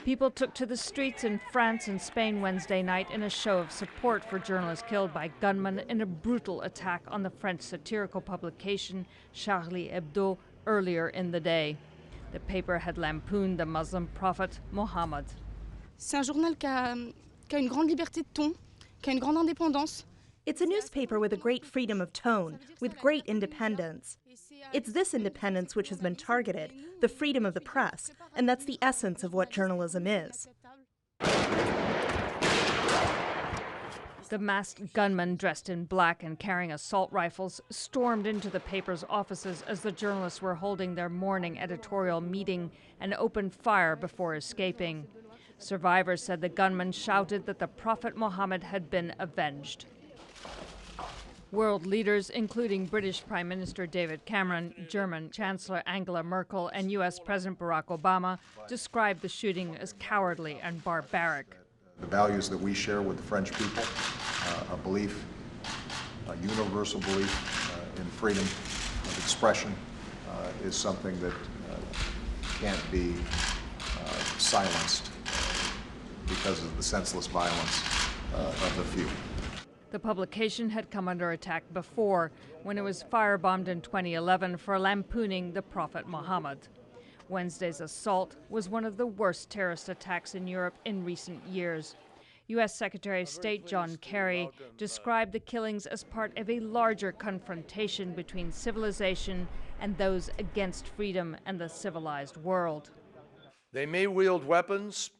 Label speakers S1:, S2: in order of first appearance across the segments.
S1: People took to the streets in France and Spain Wednesday night in a show of support for journalists killed by gunmen in a brutal attack on the French satirical publication Charlie Hebdo earlier in the day. The paper had lampooned the Muslim prophet Mohammed.
S2: C'est un journal qui a une grande liberté de ton, qui a une grande indépendance.
S3: It's a newspaper with a great freedom of tone, with great independence. It's this independence which has been targeted, the freedom of the press, and that's the essence of what journalism is.
S1: The masked gunmen, dressed in black and carrying assault rifles, stormed into the paper's offices as the journalists were holding their morning editorial meeting and opened fire before escaping. Survivors said the gunmen shouted that the Prophet Muhammad had been avenged. World leaders, including British Prime Minister David Cameron, German Chancellor Angela Merkel, and U.S. President Barack Obama, described the shooting as cowardly and barbaric.
S4: The values that we share with the French people, a belief, a universal belief in freedom of expression, is something that can't be silenced because of the senseless violence of the few.
S1: The publication had come under attack before, when it was firebombed in 2011 for lampooning the Prophet Muhammad. Wednesday's assault was one of the worst terrorist attacks in Europe in recent years. U.S. Secretary of State John Kerry described the killings as part of a larger confrontation between civilization and those against freedom and the civilized world.
S5: They may wield weapons,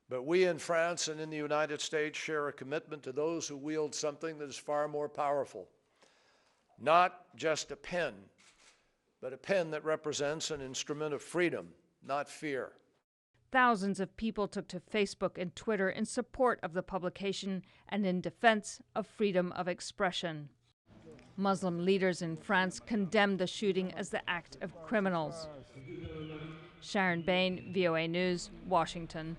S5: but we in France and in the United States share a commitment to those who wield something that is far more powerful. Not just a pen, but a pen that represents an instrument of freedom, not fear.
S1: Thousands of people took to Facebook and Twitter in support of the publication and in defense of freedom of expression. Muslim leaders in France condemned the shooting as the act of criminals. Sharon, Behn, VOA News, Washington.